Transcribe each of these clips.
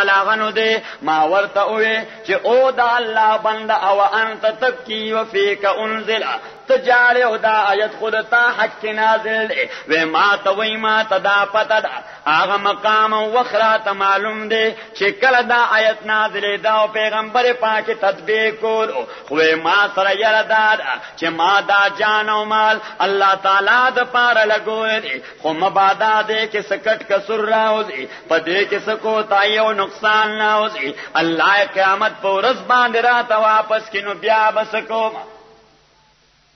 لاغنو دے ما ورته اوه چې او دا الله بند او انت تبکی وفيك انزل تجاري او دا آیت خود تا حق نازل دے و ما توي ما تدا پتا دا هغه مقام وخرات معلوم دے چې کله دا آیت نازل دا او پیغمبر پاک تطبیق کول خو ما سره یاد چې ما دا جان او مال الله تعالی د پاره لګول دي خو مبادا دے کې سکټ کسر راوځي پدې کې سکو تایو نقصان ناوځي الله قیامت پر ورځ باندې راته واپس کینو بیا بس کوم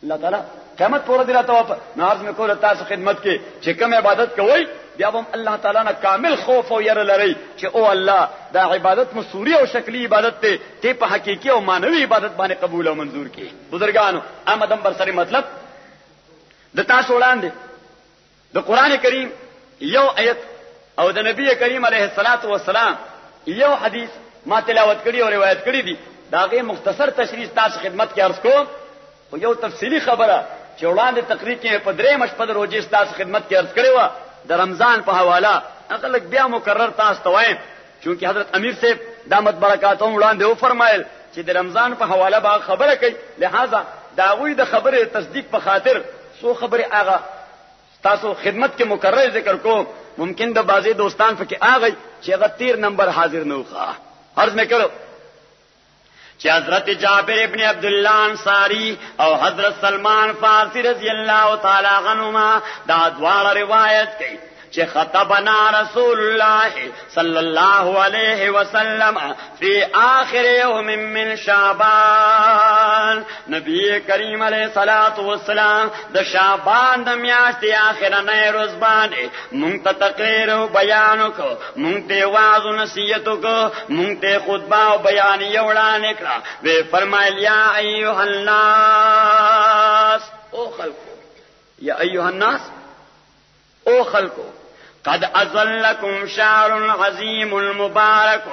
الله تعالی قیامت پر ورځ راته واپس ناز مې کول تاسو خدمت کې چې کوم عبادت کوي بیا هم الله تعالی نه کامل خوف او ير لري چې او الله دا عبادت مسوری او شکلی عبادت ته په حقيقي او مانوي عبادت باندې قبول او منظور کړي بزرګانو آمدم بر سره مطلب د تاسو وړاندې د قران کریم یو آیت او د نبی کریم علیه الصلاۃ والسلام یو حدیث ما تلاوت کړی او روایت کړی دي داغه مختصر تشریح تاسو خدمت کې عرض کوم خو یو تفصیلی خبره چې وړاندې تقریر کې په درې مشپه د روزي تاسو خدمت کې عرض کړی و د رمضان په حواله اقل بیا مکرر تاسو ته وایم چونکی حضرت امیر صاحب دامت برکاتهم وړاندې و فرمایل چې د رمضان په حواله به خبره کوي لہذا داوی د خبره تصدیق په خاطر سو خبره هغه تاسو خدمت کې مکرر ذکر کوم ممکن د بازي دوستان فکر آغی چې هغه 13 نمبر حاضر نه وخا عرض مې کړو چې حضرت جابر ابن عبد الله انصاری او حضرت سلمان فارسی رضی الله تعالی عنهما دا دواړه روایت کوي چې خطبنا رسول الله صلی الله علیه وسلم فی آخر یوم من شعبان نبی کریم علیہ الصلوۃ والسلام د شعبان د میاشتې اخرنۍ ورځ باندې مونږ ته تقریر او بیان وکړو مونږ ته واعظ او نصیحت وکړو مونږ ته خطبه او بیان یې وړاندې کړه وی فرمایل یا ایها الناس او خلقو یا ایها الناس او خلقو قد ازلکم شعر عظیم مبارک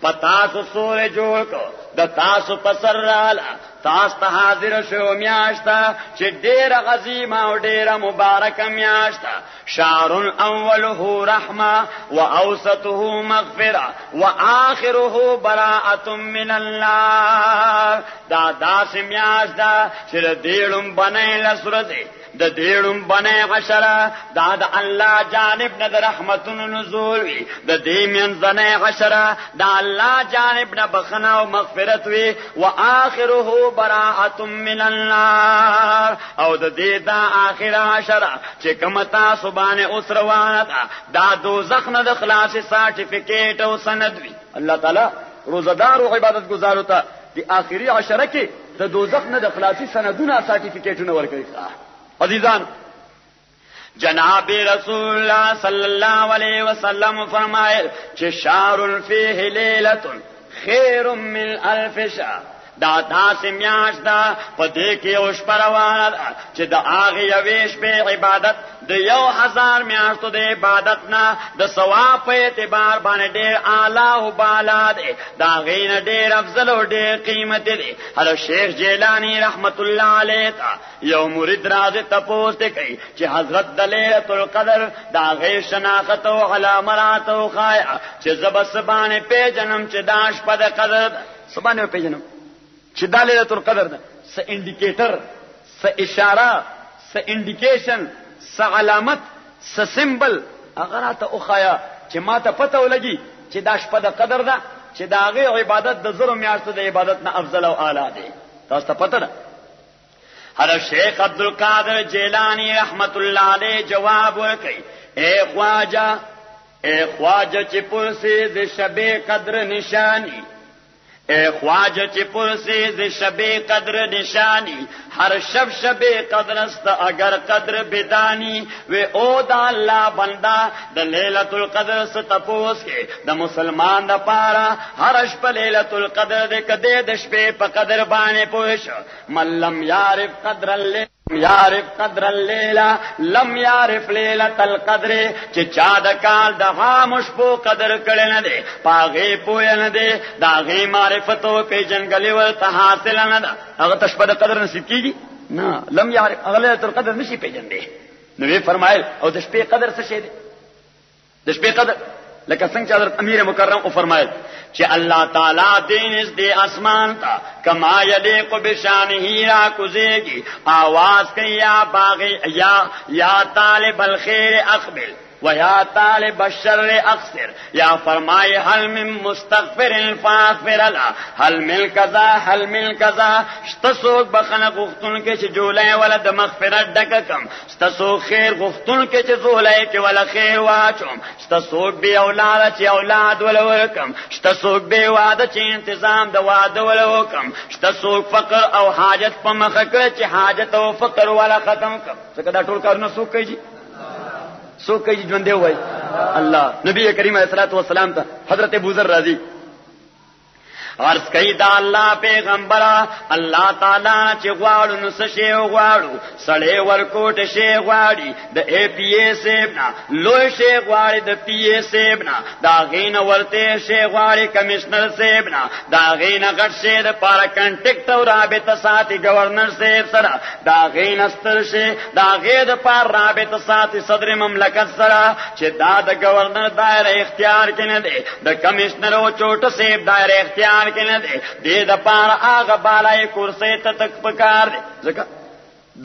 پتاسو سور جوړ کو د تاسو پسر رالا تاسو ته حاضر شو میاشتا چې ډیر عظیم او ډیر مبارک میاشتا شعر اوله رحمه واوسطه مغفرة واخره براءة من النار دا داس میاشتا چې ډیرم بنای لسرته د دیړم بنه عشره دا د الله جانب نه د رحمتونو نزول وي د دې من زنه عشره دا الله جانب نه بخنه او مغفرت وي واخره براءة من النار او د دې دا اخر عشره چې کوم تاسو باندې اوس روانه دا دوزخ نه د خلاص سرټیفیکیټ او سند وي الله تعالی روزدار او عبادت گزارو ته د اخري عشره کې د دوزخ نه د خلاصي سندونه سرټیفیکیټونه ورکړي عزیزان جناب رسول اللہ صلی اللہ علیہ وسلم فرمائے چې شهر فیه لیلۃ خیر من الف شهر دا داس میاش دا پدې کې اوش پروانه چې د هغه یويش په عبادت د 1000 میاشتو د عبادت نه د ثواب په اعتبار باندې ډېر اعلی او بالا دی دا غین ډېر افضل او ډېر قیمت دی هر شیخ جیلانی رحمت الله علیه یو مرید راځي تاسو ته کوي چې حضرت د ليله القدر دا غي شناخت او علامات او خایا چې زبسبانه په جنم چې داش په قدر سبانه په جنم چې د ليله القدر ده س انډیکیټر س اشاره س انډیکیشن س علامت س سمبل هغه ته او خایا چې ما ته پته ولګي چې دا شپه د قدر ده چې دا غي عبادت د زرو میاشتو د عبادت نه افضل او اعلی ده تاسو ته پته ده هر شیخ عبدالقادر جیلانی رحمت الله علیه جواب ورکړي اے خواجه چې پرسي د شب قدر نشانی اے خواجه چې پرسي د شب قدر نشانی هر شب قدر است اگر قدر بدانی و او د الله بندا د ليله القدر ست تپوس کې د مسلمان د پاره هر شپه ليله القدر د کده د شپې په قدر باندې پوښ ملم يعرف قدر الليل یعرف قدر اللیلہ لم یعرف لیلۃ القدر چې چا د کال د خاموش په قدر کړي نه دي پاغه پوی نه دي داغه معرفت او پیژنګلی ورته حاصل نه ده هغه تشبه د قدر نصیب کیږي نه لم یعرف لیلۃ القدر نشي پیژندې نو یې فرمایل او د شپې قدر څه شي دي د شپې قدر لکه څنګه چې حضرت امیر مکرم او فرمایل چې الله تعالی دین دې اسمان تا کما یلیق بشانه را کوزیږي आवाज کوي یا باغی یا طالب الخير اقبل ویا طالب الشر اقصر یا فرمائے حل من مستغفر فاغفر له حل من کذا شتسوک بخنه غختون کې چې جولای ولا د مغفرت ډککم شتسوک خیر غختون کې چې جولای کې ولا خیر واچوم شتسوک به اولاد چې اولاد ولا ورکم شتسوک به واده چې تنظیم د واده ولا وکم شتسوک فقر او حاجت په مخه کې چې حاجت او فقر ولا ختم کم څنګه دا ټول کارونه څوک کوي سو کوي ژوند دی وای الله نبی کریم علیه الصلوۃ والسلام ته حضرت ابو ذر رضی عرض کوي دا الله پیغمبره الله تعالی چې غواړو نو څه شی غواړو سړی ورکوټ شی غواړي د ای پی ایس نه لوی شی غواړي د پی ایس نه دا غین ورته شی غواړي کمشنر صاحب نه دا غین غټ شی د پاره کنټیکټ او رابطه ساتي گورنر صاحب سره دا غین استر شی دا غید پاره رابطه ساتي صدر مملکت سره چې دا د گورنر دایره اختیار کې نه دی د کمشنر او چوټ صاحب دایره اختیار کنه دې د پاره هغه بالای کرسي ته تک پکار دي ځکه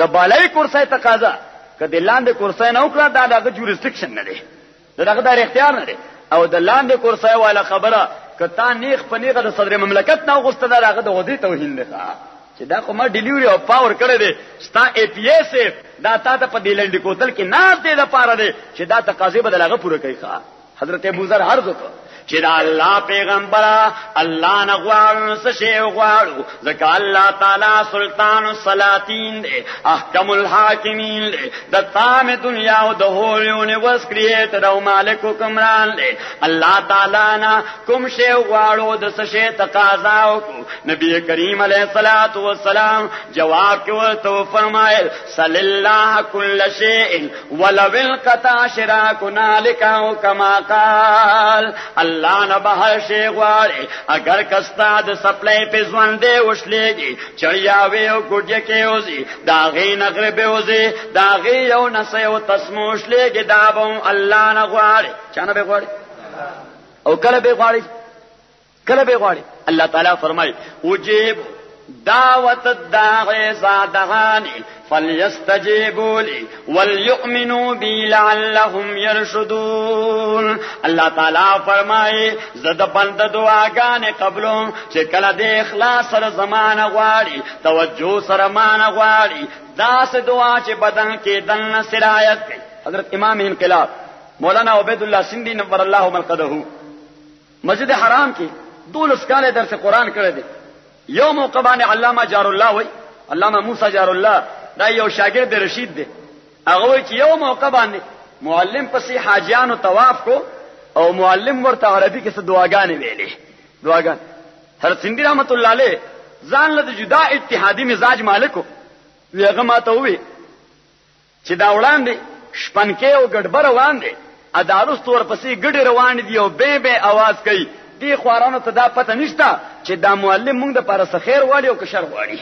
د بالای کرسي تقاضا کله لاندې کرسي نه وکړه دا دغه جوریسډکشن نه دی دغه د اختیار نه دی او د لاندې کرسي والا خبره کته نیخ پنیغه د صدر مملکت نه غوسته دغه د وځي توهین ده چې دا کومه ډیلیوري او پاور کړی دی ستا ای پی ایس دا تا ته په دیلند کوتل کې نه دې د پاره دی چې دا تقاضا بدلغه پوره کوي حضرت ابو ذر عرض وکړ چې دا الله پیغمبره الله نه غواړو څه شی غواړو ځکه الله تعالی سلطان السلاطین دی احکم الحاکمین دی د تمام دنیا او د هول یونیورس کریټر او مالک حکمران دی الله تعالی نه کوم شی غواړو د څه شی تقاضا وکړو نبی کریم علیه الصلاۃ والسلام جواب کې ورته فرمایل صلی الله کل شیء ولو القطع شراکنا لکاو کما قال الله نه بهر شی غواړي اگر کستا د سپلای په ځوان دی وشلېږي چړیاوي او ګډه کې اوزي دا غي نغرب اوزي دا غي یو نسې او تسموش لېږي دا به الله نه غواړي چانه به غواړي او کله به غواړي الله تعالی فرمایي وجيب دعوت الداعي زادغاني فليستجيبوا لي وليؤمنوا بي لعلهم يرشدون الله تعالی فرمایي زد بند دعاګانې قبلو چې کله د اخلاص سره زمانه غواړي توجه سره مانه غواړي داس دعا چې بدن کې دنه سرایت کوي حضرت امام انقلاب مولانا عبید الله سندھی نور الله مرقده مسجد حرام کې 12 کال درس قرآن کړی دی یو موقع باندې علامه جار الله وای علامه موسی جار الله دا یو شاګرد رشید دی هغه وای چې یو موقع باندې معلم پسې حاجیانو طواف کو او معلم ورته عربي کې څه دعاګانې ویلې دعاګان حضرت سندھی رحمت الله علیه ځان له جدا اتحادی مزاج مالکو هغه ماته وی چې دا وړاندې شپنکې او ګډبر روان دي ادارو ستور پسې ګډ روان دي او به आवाज کوي دی خوارانو ته دا پته نشته چې دا معلم موږ د پاره خیر واړي او که شر واړي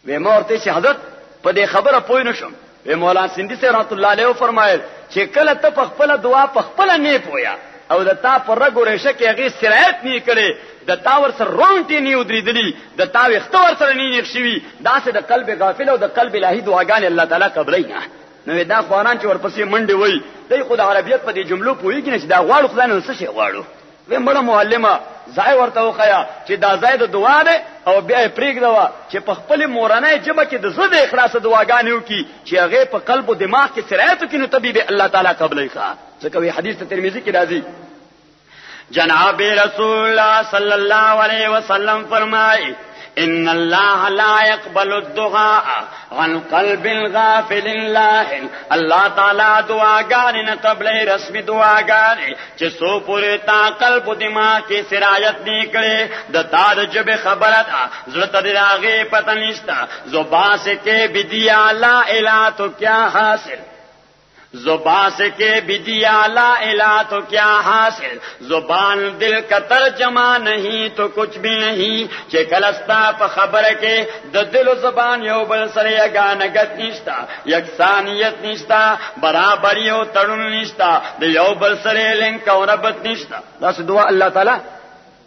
و مورته چې حضرت په دې خبره پوه نشم و مولانا سندھی سے رحمت الله علیه فرمایل چې کله ته په خپل دعا په خپل نه پویا او د تا پر رګورشه کې هغه سرایت نه کړي د تا ور سره رونټي نه ودرېدلی د تا وخت ور سره نه نښوي دا سه د قلب غافل او د قلب الہی دعاګان الله تعالی قبلای نه نو دا خوانان چې ورپسې منډي وای دای خو د عربیت په دې جملو پوېږي نه چې دا غواړو خدای نه څه شي غواړو و مړه معلمه ځای ورته وخیا چې دا ځای د دعا ده او بیا پریږدوا چې په خپل مورانه جبه کې د زړه اخلاص دعاګانې وکي چې هغه په قلب او دماغ کې سرایت وکړي نو طبيب الله تعالی قبلای ښه ځکه وی حدیث ترمذی کې راځي جناب رسول الله صلی الله علیه وسلم فرمایي ان الله لا يقبل الدعاء عن قلب غافل الله الله تعالی دعاګانې نه قبلې رسمي دعاګانې چې سو پورې تا قلب دماغ کې سرایت نه کړي د تا د جبه خبره ده زړه ته راغې پته نشته زبان سے کې بدیا لا اله تو کیا حاصل زبان سے کہ بھی دیا لا الہ تو کیا حاصل زبان دل کا ترجمہ نہیں تو کچھ بھی نہیں چې کلستا په خبره کې د دل او زبان یو بل سره یګانګت نشتا یکسانیت نشتا برابری او تړون نشتا د یو بل سره لینک او ربط نشتا دا دعا الله تعالی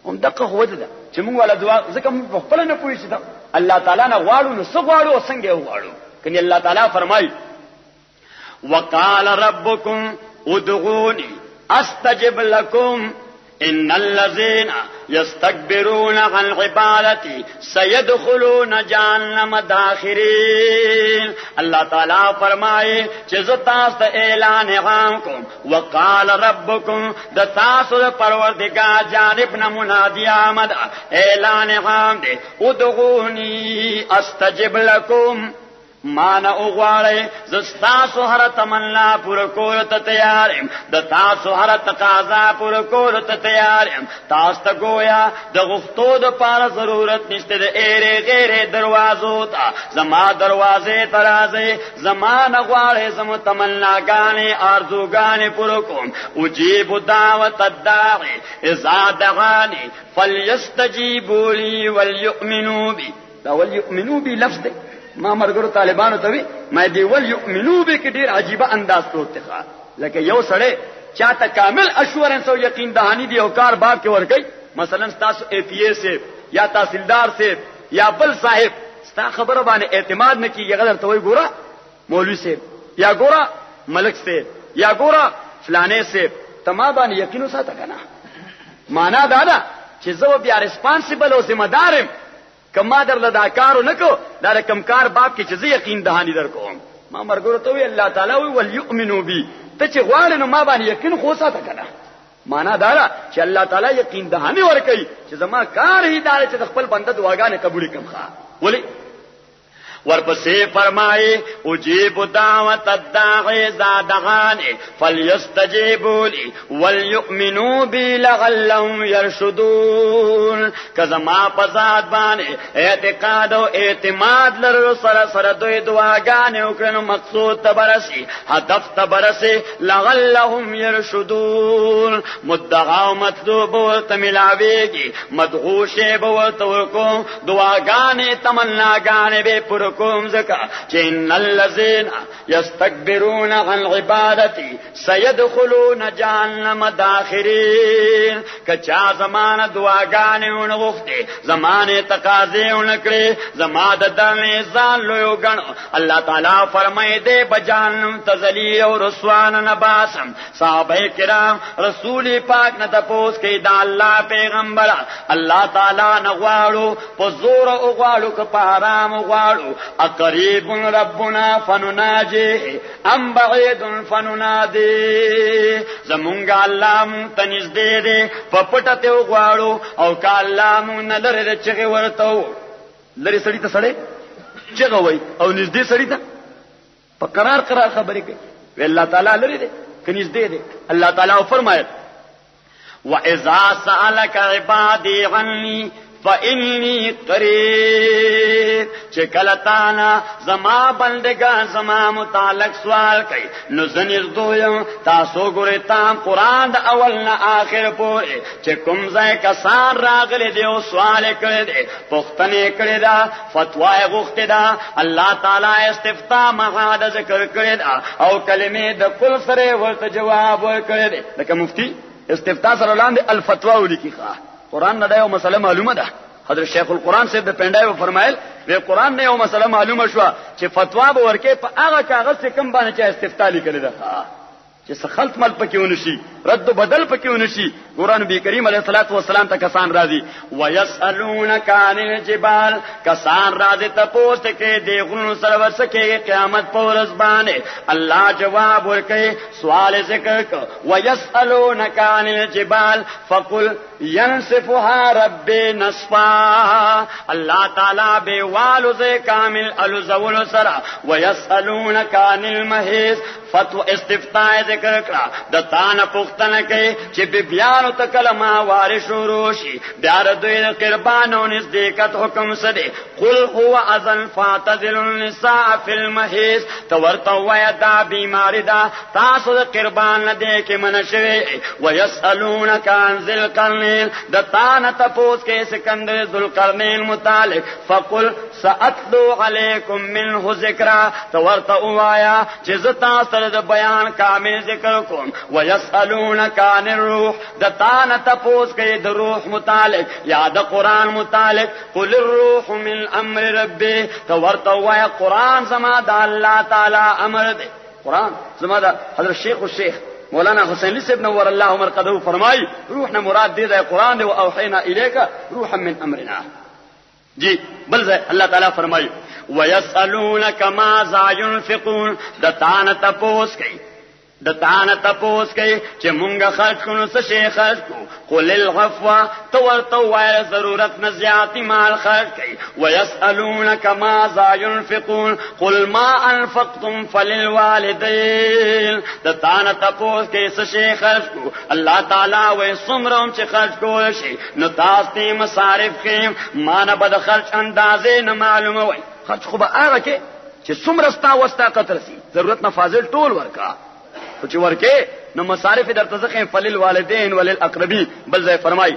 هم دغه هوته ده چې موږ ولا دعا ځکه موږ خپل نه پوهیږو دا الله تعالی نه غواړو نو څه غواړو او څنګه غواړو کني الله تعالی فرمایي وقال ربكم ادعوني استجب لكم ان الذين يستكبرون عن عبادتي سيدخلون جهنم داخرين الله تعالی فرمائے چې زه تاسو ته اعلان عام کوم وقال ربكم د تاسو د پروردگار جانب نه منادی آمد اعلان عام دی ادعوني استجب لكم مانا اغواړی زستاسو هر تمنا پور کول ته تیار یم د تاسو هر تقاضا پور کول ته تیار یم تاسو ته گویا د غفتو د پاره ضرورت نشته د ایره غیر دروازو ته زما دروازې ترازه زما غواړی زم تمناګانې ارزوګانې پور کوم اجيب دعوت الداعي اذا دعاني فليستجيبوا لي وليؤمنوا بي دا وليؤمنوا بي لفظ دی ما مرګرو طالبانو ته وی ما دی ول یؤمنو به کې ډیر عجیب انداز پروت ښه لکه یو سړی چاته کامل اشورنس او یقین دهانی دی او کار باب کې ورګي مثلا تاسو ای پی ایس یا تحصیلدار سے یا بل صاحب ستا خبره باندې اعتماد نه کیږي غلط ته وی ګوره مولوی سے یا ګوره ملک سے یا ګوره فلانه سے تما باندې یقین ساته کنه معنا دا ده چې زه بیا ریسپانسیبل او ذمہ دارم کما در لدا کارو نکو دا کم کار باب کې چې یقین دهانی در کوم ما مرګورو ته وی الله تعالی وی ول یؤمنو بی ته چې غواړې نو ما باندې یقین خو ساته کنه معنا دا چې الله تعالی یقین دهانی ور کوي چې زما کار هی دا چې خپل بنده دعاګانې قبول کم ښا ولی ورپسې فرمایي اجيب دعوت الداعي اذا دعاني فليستجيبوا لي وليؤمنوا بي لعلهم يرشدون کزما په ذات باندې اعتقاد او اعتماد لرو سره سره دوی دعاګانې وکړو مقصود ته برسي هدف ته برسي لعلهم يرشدون مدعا او مطلوب ورته ملاويږي مدعو شی به ورته وکړو دعاګانې تمناګانې به پر کوم زکا چې الذين يستكبرون عن عبادتي سيدخلون جهنم داخرين کچا زمانه دعاګانې ونغفته زمانه تقاضې ونکړي زما د دمه ځان لوی غنو الله تعالی فرمایي دې بجانم تزلی او رسوان نباسم صحابه کرام رسول پاک نه تاسو کې دا الله پیغمبر الله تعالی نه غواړو په زور او غواړو که په آرام غواړو اقریب ربنا فنناجی ام بعید فننادی زمونږ الله مون تنزدې دې په پټته غواړو او که الله مون لره چغه ورته لري سړی ته سړی چغه وای او نږدې سړی ته په قرار خبرې کوي وی الله تعالی لري دې کنيزدې دې الله تعالی فرمایي واذا سالك عبادي عني فإني قریب چې کله تانا زما بندگان زما متعلق سوال کوي نو زنیز دویم تاسو ګورئ تام قران د اول نه آخر پورې چې کوم ځای کسان راغلي دی او سوال کړي دي پښتنه کړي دا فتوا غوښته دا الله تعالی استفتاء مغاد ذکر کړي دا او کلمې د کل سره ورته جواب ورکړي دي لکه مفتی استفتاء سره لاندې الفتوا ولیکي قرآن نه دا یو مسله معلومه ده حضرت شیخ القرآن سے د پندای فرمایل وی قرآن نه یو مسله معلومه شو چې فتوا به ورکه په هغه کاغذ چې کوم باندې چې استفتاء لیکل ده چې سخلط مل پکې ونشي رد بدل پکې ونشي قرآن بی کریم علیه الصلاۃ والسلام ته کسان راضي ويسالونک عن الجبال کسان راضي ته پوښت کې دی غنو سره ورسکه قیامت پر ورځ باندې الله جواب ورکړي سوال ذکر کو ويسالونک عن الجبال فقل ينصفها ربي نصفا الله تعالی به والو ز کامل الزول سرا ويسالونک عن المحيض فتو استفتاء ذکر کړه د تان پختنه کې چې بیان قربانو تکل ما وارش شروشی بیا دوی قربانو نزدیکت حکم سده قل هو اذن فاعتزل النساء فی المحیض تورتو ویدا بیماری دا تاسو د قربان لده که منشوی ویسألونک عن ذی القرنین دتان تپوس کے سکندر ذو القرنین متعلق فقل سأتلو علیکم منه ذکرہ تورتو آیا چیز تاثر د بیان کامل ذکر کن ویسألونک عن الروح دتان تپوس کے د روح متعلق یا د قرآن متعلق قل الروح من امر ربی تورتو آیا قرآن زما دا اللہ تعالی امر دے قرآن زما دا حضرت شیخ الشیخ مولانا حسین علی صاحب نور اللہ مرقدہ فرمائی روح نے مراد دے دے قرآن دے و اوحینا الیکا روحا من امرنا جی بل اللہ تعالیٰ فرمائی وَيَسْأَلُونَكَ مَاذَا يُنْفِقُونَ دتان تپوس کئی چه منگا خرچ کنو سشے خرچ کو قل الغفوہ تورتو وائر ضرورت نزیاتی مال خرچ کئی وَيَسْأَلُونَكَ مَاذَا يُنْفِقُونَ قل ما انفقتم فللوالدین دتان تپوس کئی سشے خرچ کو اللہ تعالیٰ وی سمرم چه خرچ کو شی نتاستی مصارف خیم مانا بد خرچ اندازے نمعلوم وی خرچ خوبا آگا که چه سمرستا وستا قطر سی ضرورت نفاظل طول ورکا تو چې ورکه نو مصارف در تزخم فلل والدین ولل اقربین بل ځای فرمای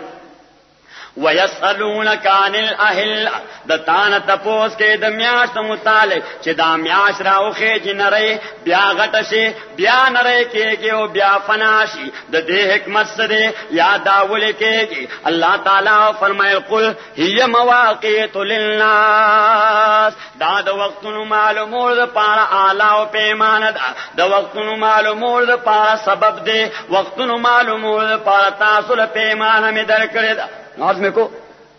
ويسألونك عن الاهل دتان تپوس کې د میاش متعلق چې دا میاش راوخه جنره بیا غټشي بیا نره کېږي او بیا فناشي د دې حکمت سره یاد اول کېږي الله تعالی فرمایي قل هي مواقیت للناس دا د وختونو معلومول لپاره اعلی او پیمانه ده د وختونو معلومول لپاره سبب دی وختونو معلومول لپاره تاسو له پیمانه می درکړه ده ناز میں کو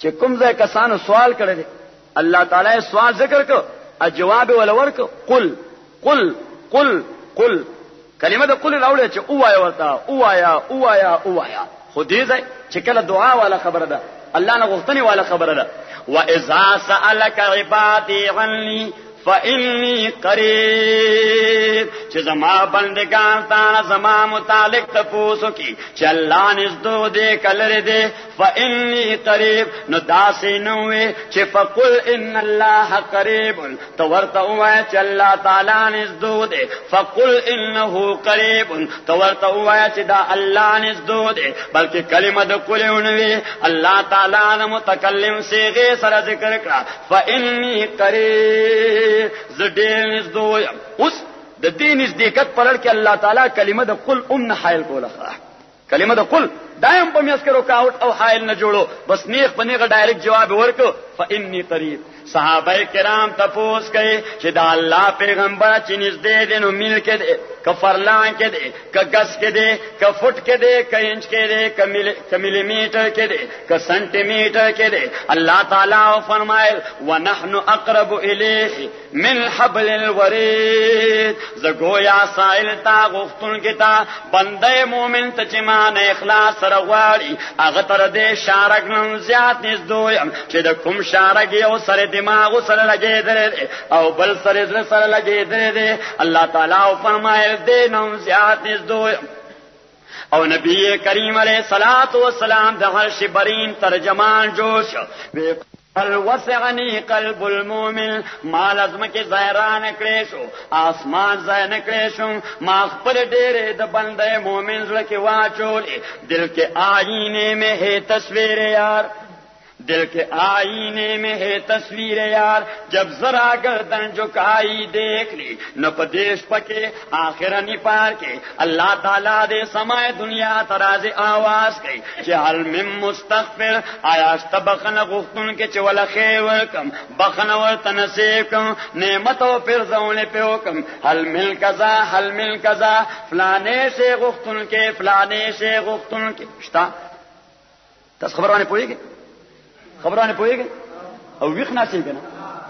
چې کوم ځای کسانو سوال کړی دی الله تعالی سوال ذکر کو او جواب ولور کو قل قل قل قل کلمه د قل راوړي چې اوایا ورته اوایا خو دې ځای چې کله دعا والا خبره ده الله نه غوښتنی والا خبره ده واذا سالك عبادي عني فإني قریب چې زما بندگان تا زما متعلق تپوسو کی چې الله نزدو دې کلر دې فإني قریب نو داسې نو وي چې فقل ان الله قریب تو ورته وای چې الله تعالی نزدو دې فقل انه قریب تو ورته وای چې دا الله نزدو دې بلکې کلمه د قلونوي الله تعالی د متکلم صيغه سره ذکر کړه فإني قریب زدین نزدو اوس د دین نزدېکت پرړ کې الله تعالی کلمه د قل حائل کوله کلمه د قل دایم په میسکرو کاوت او حائل نه جوړو بس نیغ په نیغه ډایرکټ جواب ورکو فإني قریب صحابه کرام تپوس کئ چې دا الله پیغمبر چې نږدې دي نو مل کې دي ک فرلان کې دي ک گز کې دي ک فټ کې دي ک انچ کې دي ک ملي میټر کې دي ک سنټي میټر کې دي الله تعالی فرمایل ونحن اقرب الیه من حبل الورید زګویا سائل تا غفتن کې تا بنده مؤمن ته چې مان اخلاص سره غواړي هغه تر دې شارک نن زیات نږدې چې د کوم شارک یو سره دماغ سره لګیدل او بل سره سره لګیدل الله تعالی فرمایل دې نو زیات نږدې او نبی کریم علیہ الصلوۃ والسلام د هر شی برین ترجمان جوش الوسعني قلب المؤمن ما لازم کې ظاهران کړې شو اسمان ځای کړې شو ما خپل ډېرې د بنده مؤمن زړه کې واچولې دل کې آئینے میں ہے تصویر یار دل کے آئینے میں ہے تصویر یار جب ذرا گردن جھکائی دیکھ لی نہ پدیش پکے آخرنی پار کے اللہ تعالیٰ دے سمائے دنیا تراز آواز گئی جہل من مستغفر آیاشت بخن غفتن کے چول خیورکم بخن ورتنسیکم نعمتو پر زون پیوکم حل مل کذا فلانے سے غفتن کے فلانے سے غفتن کے شتا تس خبروانے پوئی گئی خبرانه پوهیږي او ویخ ناسي کنه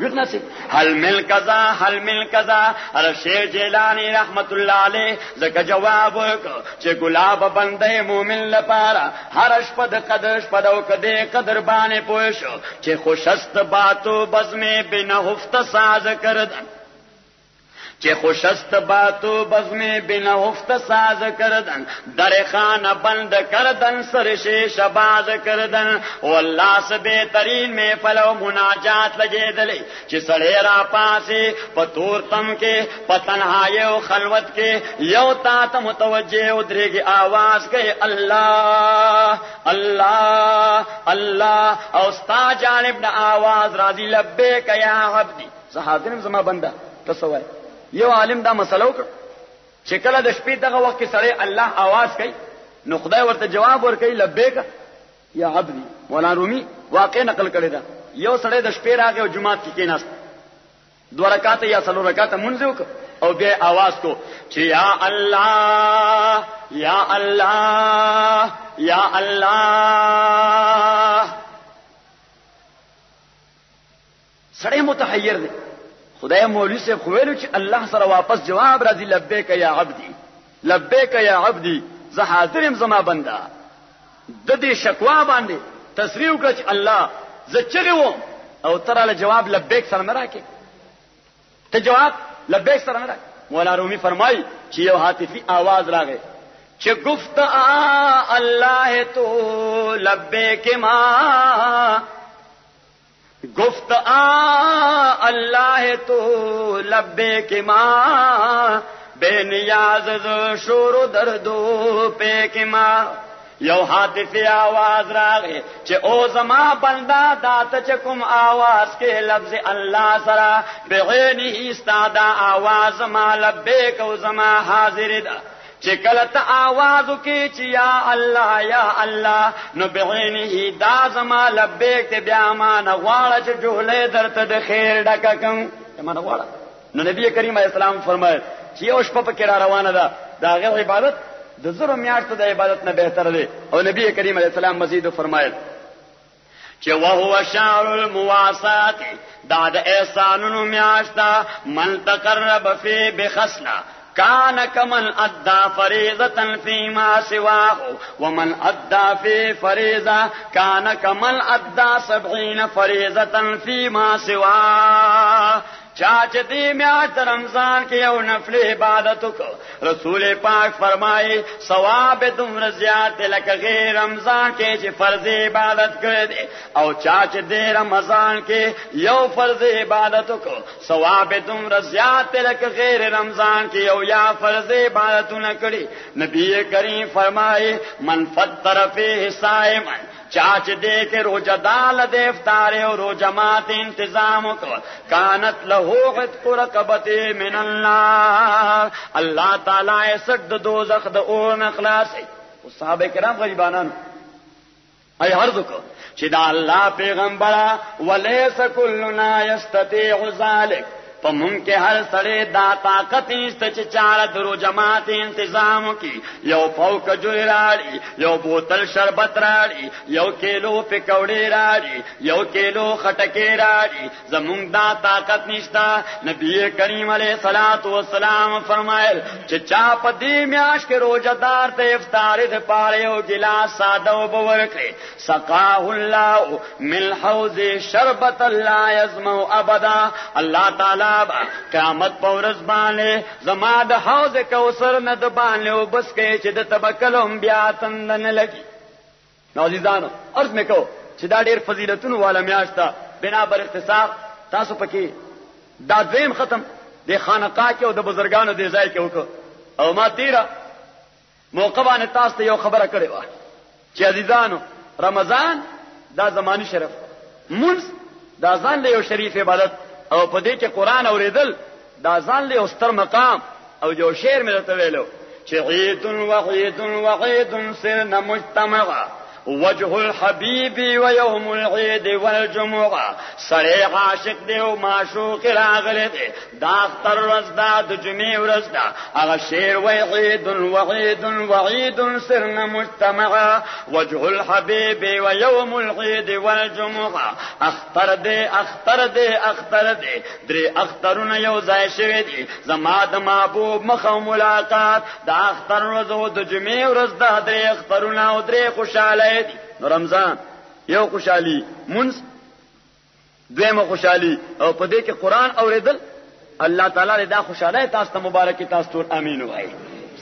ویخ ناسي حل مل کذا ال شیخ جیلانی رحمت الله علیه زکه جواب چې ګلاب بنده مؤمن لپاره هر شپه د قدر شپه او کده قدر باندې پوه شو چې خوشست باتو بزمه بنه هفت ساز کردن چه خوشست باتو بزم بنهفت ساز کردن در خانه بند کردن سرشیش باز کردن والله سے بہترین محفل و مناجات لگیدلی چه سڑے را پاسی پتور تم کے پتنہائی و خلوت کے یو تا متوجہ ادرے گی آواز کے اللہ اللہ اللہ اوستا جانب نا آواز راضی لبیک یا عبدی صحابین زما بندہ تصوائے یو عالم دا مسئلہ وکړ چې کله د شپې دغه وخت کې سړی الله आवाज کوي نو خدای ورته جواب ورکوي لبیک یا عبدی. مولانا رومي واقع نقل کړی دا یو سړی د شپې راغی او جمعات کې کېناست 2 رکعات یا 3 رکعات مونږ وکړ او بیا आवाज کو چې یا الله یا الله یا الله. سړی متحیر دی. خدای مولوی سے خویلو چې الله سره واپس جواب راځي لبیک یا عبدی لبیک یا عبدی زه حاضرم زما بندا. د دې شکوا باندې تصریح وکړه چې الله زه چغې وم او تراله جواب لبیک سره نه راکې ته جواب لبیک سره نه راکې. مولانا رومی فرمایي چې یو هاتفی आवाज راغی چې گفت الله تو لبیک ما گفت اللہ تو لبیک ماں بے نیاز شور و دردو پیک ماں. یو حاطفی آواز راغے چے او زما بندہ دات چکم آواز کے لفظ اللہ سرا بغینی استادا آواز ما لبیک او زما حاضر دا چې کله ته आवाज وکې چې یا الله یا الله نو بعینه دا زما لبیک ته بیا ما نه غواړه چې جوړې درته د خیر ډکه کوم ما نه غواړه. نو نبی کریم علیه السلام فرمایل چې یو شپه پکې را روانه ده دا غیر عبادت د زرو میاشتو د عبادت نه بهتر دی. او نبی کریم علیه السلام مزید فرمایل چې وهو شهر المواسات دا د احسانونو میاشتا من تقرب فی بخصله كان كمن أدى فريضة فيما سواه ومن أدى في فريضة كان كمن أدى 70 فريضة فيما سواه. چاچ دی میاشت رمضان کی او نفل عبادتو کو رسول پاک فرمائے ثواب دمر زیاد لکه غیر رمضان کے چی فرض عبادت کرے دے او چاچ دی رمضان کے یو فرض عبادتو کو ثواب دمر زیاد لکه غیر رمضان کی او یا فرض عبادتو نکڑی. نبی کریم فرمائے من فطر فیہ صائما چاچ دے کے روزہ دال دے افطار اور روزہ مات انتظام کو کانت لہو عتق رقبتی من اللہ اللہ تعالی سد دوزخ د اور نخلاص. صحابہ کرام غریبانان ای عرض کو چې دا الله پیغمبر ولیس کلنا یستطيع ذلک په مونږ کې هر سړی دا طاقت نشته چې چاره درو جماعت انتظام کی یو فوق جوړ راړي یو بوتل شربت راړي یو کیلو پکوړې راړي یو کیلو خټکې راړي زمونږ دا طاقت نشته. نبی کریم علیه الصلاۃ والسلام فرمایل چې چا په دې میاش کې روزدار ته افطار د پاره یو ګلاس ساده او ورکړي سقاه الله من حوض شربت لا يظمأ ابدا. الله تعالی قیامت پورز باندې زما د حوض کوثر نه د باندې او بس کې چې د تبکلم بیا تند نه لګي. نو عزیزانو عرض میکو چې دا ډېر فضیلتونو والا میاشتا بنا بر اختصاص تاسو پکې دا دویم ختم د خانقاه کې او د بزرګانو د ځای کې وکړو او ما تیرا موقع باندې تاسو ته یو خبره کړې و چې عزیزانو رمضان دا زمانی شرف منځ دا ځان له یو شریف عبادت او په دې کې قران اوریدل دا ځان له ستر مقام او جو شعر مې ته ویلو چې عید وعید وعید سرنا مجتمعا وجه الحبیب و یوم العید والجمعه. سړی عاشق دی او معشوق راغلی دی دا اختر ورځ دا د جمعې ورځ دا هغه شعر وی عید وعید وعید سرنا مجتمعا وجه الحبیب و یوم العید والجمعه. اختر دی اختر دی اختر دی درې اخترونه یو ځای شوي دي زما د محبوب مخه ملاقات دا اختر ورځ او د جمعې ورځ دا درې اخترونه او درې خوشاله رمضان یو خوشحالی منځ دویمه خوشحالی او په دې کې قران اوریدل الله تعالی دا خوشاله تاسو ته مبارکي تاسو ټول امين وایي.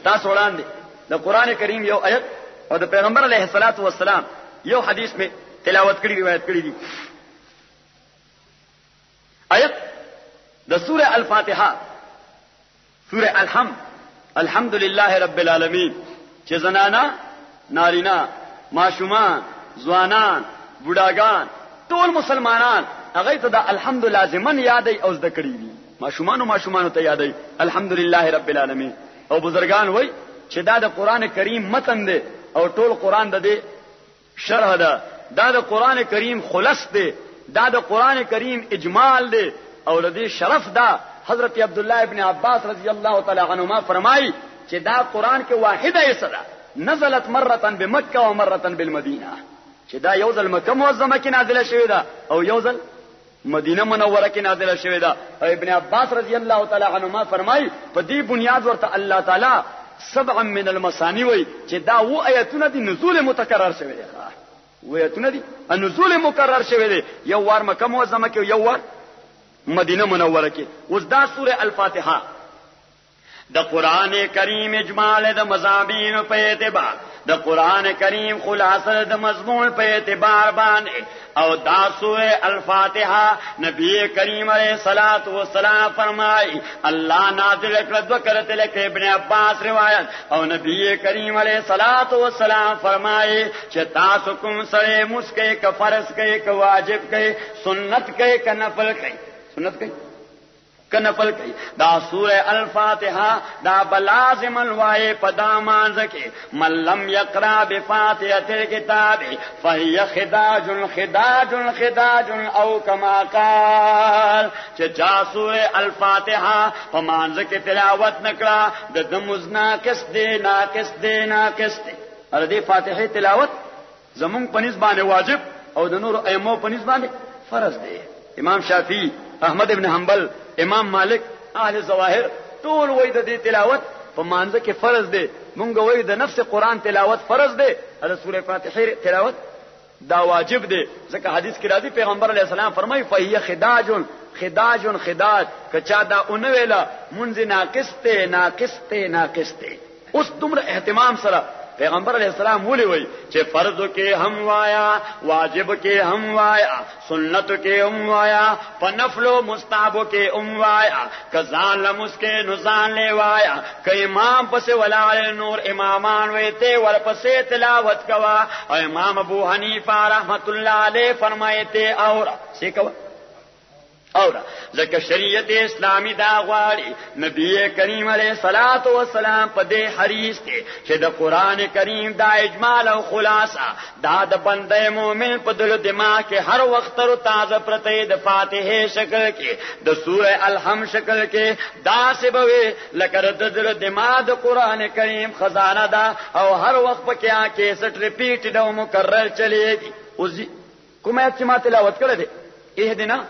تاسو وړاندې د قران کریم یو آیت او د پیغمبر علیه الصلاۃ والسلام یو حدیث می تلاوت کړی روایت کړی دي. آیت د سوره الفاتحه سوره الحمد لله رب العالمین چې زنانا نارینا ماشومان ځوانان بوډاګان ټول مسلمانان هغه ته د الحمد لازمن یادې او زده کړی دي. ماشومان ته یادې الحمدلله رب العالمین. او بزرگان وای چې دا د قران کریم متن دی او ټول قران د دې شرح ده. دا د قران کریم خلاص دی. دا د قران کریم اجمال دی او د دې شرف ده. حضرت عبد الله ابن عباس رضی الله تعالی عنهما فرمایي چې دا قران کې واحده یې صدا نزلت مره بمکه و مره بالمدینه، چې دا یو ځل مکه معظمه کې نازله شوې ده او یو ځل مدینه منوره کې نازله شوې ده. ابن عباس رضی الله تعالی عنهما فرمایي په دې بنیاد ورته الله تعالی سبع من المثانی وای چې دا و آیتونه دي نزول متکرر شوی دی. و آیتونه دي نزول مکرر شوی دی، یو وار مکه معظمه کې یو وار مدینه منوره کې. اوس دا سوره الفاتحه د قران کریم اجمال د مضامین په اعتبار، د قران کریم خلاصه د مضمون په اعتبار باندې، او دا سوره الفاتحه نبی کریم علیہ الصلات والسلام فرمای الله نازل کړ د کرته لکه ابن عباس روایت، او نبی کریم علیہ الصلات والسلام فرمای چې تاسو کوم سره مسکه ک فرض کئ ک واجب کئ سنت کئ ک نفل کئ سنت کئ کنفل کئی دا سورہ الفاتحہ دا بلازم الوائے پدامان زکی من لم یقرا بفاتحة الكتاب فہی خداج خداج خداج او کما قال چا سورہ الفاتحہ پمان زکی تلاوت نکڑا دمز ناقص دے ناقص دے ناقص دے. ار دے فاتحہ تلاوت زمون پنځ باندې واجب او د نور ائمه پنځ باندې فرض دے. امام شافعی، احمد ابن حنبل، امام مالک، اهل ظواهر ټول وای د دې تلاوت په مانځ کې فرض دی. مونږ وای د نفس قران تلاوت فرض دی، د سوره فاتحه تلاوت دا واجب دی. ځکه حدیث کې راځي پیغمبر علیه السلام فرمایي فهي خداج خداج خداج، کچا دا اون ویلا منځ ناقص ته ناقص ته ناقص ته. اوس دومره اهتمام سره پیغمبر علیہ السلام ولی وی چې فرض کې هم وایا، واجب کې هم وایا، سنت کې هم وایا، په نفل او مستحب کې هم وایا، کزان لمس کې نزان له وایا، ک امام پس ولا نور امامان ویته ور پسې تلاوت کوا. او امام ابو حنیفه رحمت الله علیه فرمایته اور څه کوا اور ځکه شریعت اسلامی دا غواړي نبی کریم علیہ الصلات والسلام په دې حدیث کې چې د قران کریم دا اجمال او خلاصه دا د بنده مؤمن په دل دماغ کې هر وخت تر تازه پرته د فاتحه شکل کې د سوره الحمد شکل کې دا سبوي لکه د دل دماغ د قران کریم خزانه دا او هر وخت په کې کیسټ ریپیټ دا مکرر چلیږي. اوس کومه چې ما تلاوت کړه دې اهدنا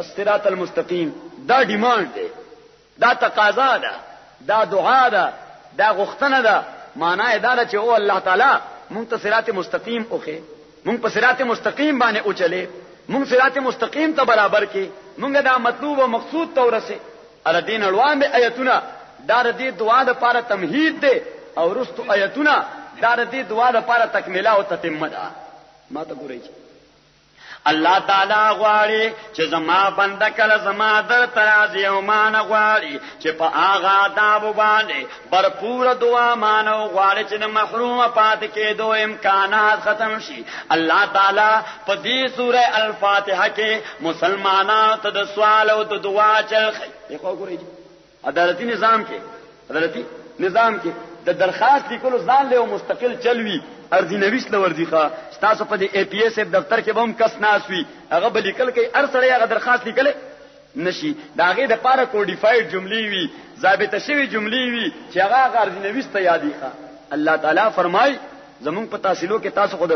الصراط المستقیم دا ډیماند دی، دا تقاضا ده، دا دعا ده، دا غوښتنه ده. معنی دا ده چې او الله تعالی مونږ ته صراط مستقیم اوخه، مونږ په صراط مستقیم باندې اوچلې، مونږ صراط مستقیم ته برابر کې، مونږ دا مطلوب او مقصود ته ورسه. ال دین الوان به آیتونه دا د دې دعا د لپاره تمهید ده، او رستو آیتونه دا د دې دعا د لپاره تکمیله او تتمه ده. ما ته ګورئ الله تعالی غواړي چې زما بنده کله زما در ترازی او مان غواړي چې په هغه آداب باندې برپور دعا مانو غواړي چې محروم پات کېدو امکانات ختم شي. الله تعالی په دې سوره الفاتحه کې مسلمانانو ته د سوال او د دعا چلخي. یو ګورئ عدالتي نظام کې د درخواست لیکلو ځان له مستقل چلوي ارزی نویس لورځيخه تاسو په دې اي پي اس دفتر کې به هم کس ناسوي هغه به لیکل کوي ار سره هغه درخواست لیکل نشي. دا غي د پاره کوډیفاید جملې وي، ضابطه شوی جملې وي چې هغه ارزی نویس ته یادېخه. الله تعالی فرمای زمونږ په تحصیلو کې تاسو خود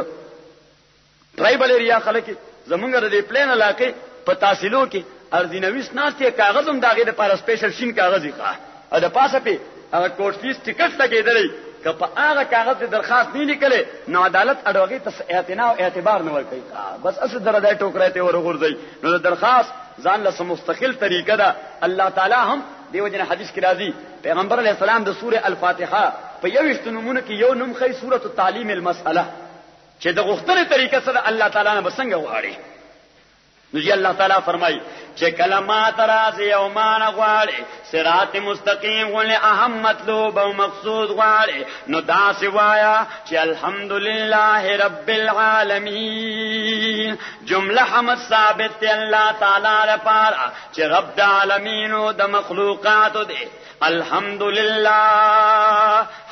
ټرایبل ایریا خلک زمونږ د پلان علاقې په تحصیلو کې ارزی نویس ناشته کاغذ هم دا غي د پاره سپیشل شین کاغذ ښه ا د پاسه په هغه کورس فیس ټیکټ لګیدلې که په هغه کاغذ درخواست نه لیکلې نو عدالت اډوغي ته اعتنا او اعتبار نه ورکوي بس اصل درځي ټوکرای ته ورغورځي نو درخواست ځان له مستقل طریقه ده الله تعالی هم دیو جن حدیث کې راځي پیغمبر علیه السلام د سوره الفاتحه په 21 نمونه کې یو نوم خې سوره التعلیم المساله چې د غوښتنې طریقه سره الله تعالی نه بسنګ غواړي نو جی الله تعالی فرمایي چې کلمات راځي او مان غواړي صراط مستقیم ولې اهم مطلوب او مقصود غواړي نو دا سوایا چې الحمدلله رب العالمین جمله حمد ثابت الله تعالی لپاره چې رب العالمین او د مخلوقات دی الحمدلله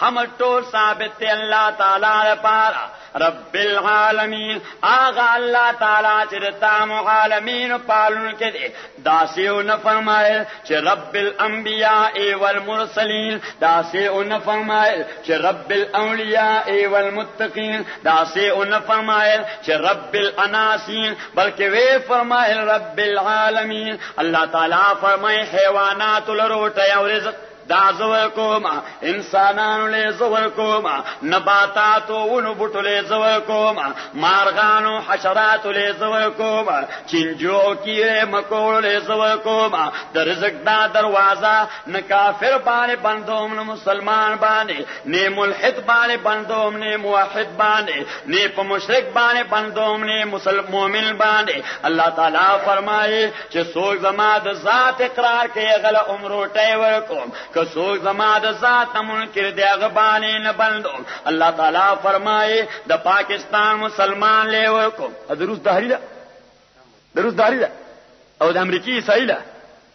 حمد ټول ثابت الله تعالی لپاره رب العالمین آغا الله تعالی چې تام عالمین پالون کې دي داسیو نه فرمایل چې رب الانبیاء والمرسلین داسیو نه فرمایل چې رب الاولیاء والمتقین داسیو نه فرمایل چې رب الاناسین بلکې وی فرمایل رب العالمین الله تعالی فرمای حیوانات لروټه او رزق دا زور کوما انسانانو له زور کوما نباتاتو ونو بوټو له زور کوما مارغانو حشراتو له زور کوما چنجو کیره مکوړو له زور کوما د رزق دا دروازه نه کافر باندې بندوم نه مسلمان باندې نه ملحد باندې بندوم نه موحد باندې نه په مشرک باندې بندوم نه مؤمن باندې الله تعالی فرمایي چې څوک زما د ذات اقرار کوي غل عمروټه ورکوم که څوک زما د ذات منکر دی هغه باندې نه بندوم الله تعالی فرمایي د پاکستان مسلمان له وکم د روس دهری ده او د امریکای عیسائی له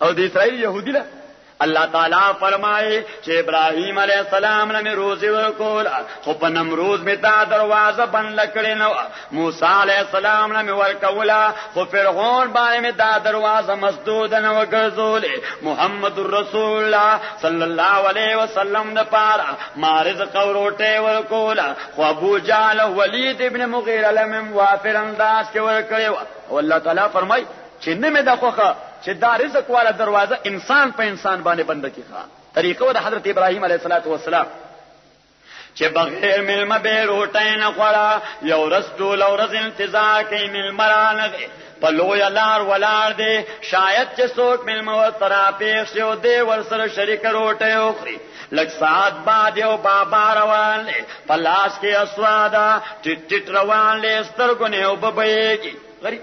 او د اسرائیل يهودي له الله تعالی فرمایي چې ابراهيم عليه السلام له روزي ورکول خو په نمروز می دا دروازه بند کړې نو موسی عليه السلام له ورکولا خو فرعون باندې می دا دروازه مسدود نه وګرځولې محمد رسول الله صلی الله علیه وسلم د پاره مارز قوروټه ورکولا خو ابو جهل ولید ابن مغیره له موافر انداز کې ورکړې او الله تعالی فرمایي چې نه می دا خوخه چې دا رزق والا دروازه انسان په انسان باندې بند کیږي طریقه د حضرت ابراهیم علیه السلام چې بغیر ملما به روټه نه خورا یو رسول لو رز انتظار کوي ملما نه په لوی لار ولار دی شاید چې څوک ملما و ترافیق شو دی ور سره شریک روټه اخري لک ساعت بعد یو بابا روان له پلاس کې اسوادا ټټ روان له سترګونه او ببېږي غریب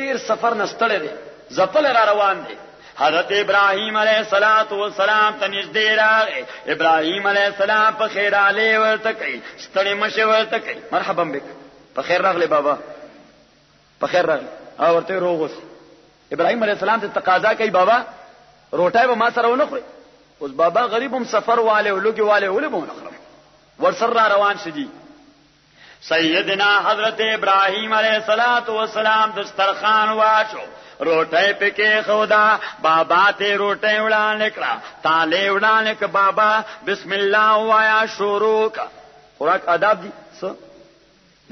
ډیر سفر نستړی دی زپل را روان دي حضرت ابراهيم عليه السلام ته نږدې راغی ابراهيم عليه السلام په خیر علي ورته کوي ستړي مشه ورته کوي مرحبا بك په خیر راغلی بابا په خیر راغلی او ورته روغوس ابراهيم عليه السلام ته تقاضا کوي بابا روټه به ما سره ونه خوري اوس بابا غریبم سفر والے ولګي والے ولې مون خرم ورسره روان شدي سیدنا حضرت ابراهيم عليه السلام دسترخوان واچو روټه پکې خدا بابا ته روټه وړاندې کړه تاله وړاندې ک بابا بسم الله وایا شروع کا خوراک آداب دي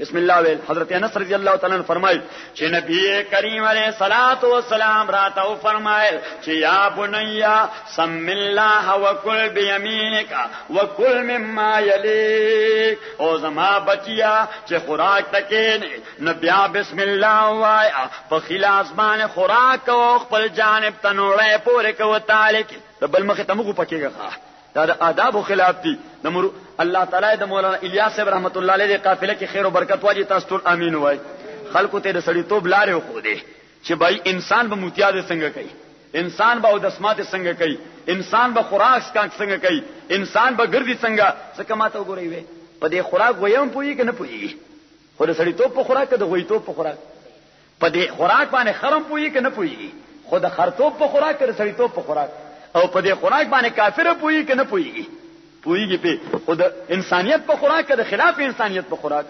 بسم الله ویل حضرت انس رضی الله تعالی عنہ فرمایي چې نبی کریم علیه الصلاۃ والسلام راته فرمایل چې یا بنیا سم الله وکل بیمینک وکل مما یلیک او زما بچیا چې خوراک تکې نه بیا بسم الله وایا په خلاص باندې خوراک او خپل جانب تنوړې پورې کو تعالی کې بل مخه تمغه پکېږي دا د آداب خلاف دي الله تعالی د مولانا الیاس رحمت الله علیه قافله کې خیر او برکت واجی تاسو ټول امین وای خلکو ته د سړی توب لارې خو دي چې بای انسان به متیاد څنګه کوي انسان به د اسمات څنګه کوي انسان به خوراک څنګه کوي انسان به ګرځي څنګه څه ماته وګورئ وې په دې خوراک ویم پوي کې نه پوي خو د سړی توب په خوراک د غوي توب په خوراک په دې خوراک باندې خرم پوي کې نه پوي خو د خرطوب په خوراک د سړی توب په خوراک او په دې خوراک باندې کافر پوي کې نه پوي پویږي په خود انسانيت په خوراک د خلاف انسانيت په خوراک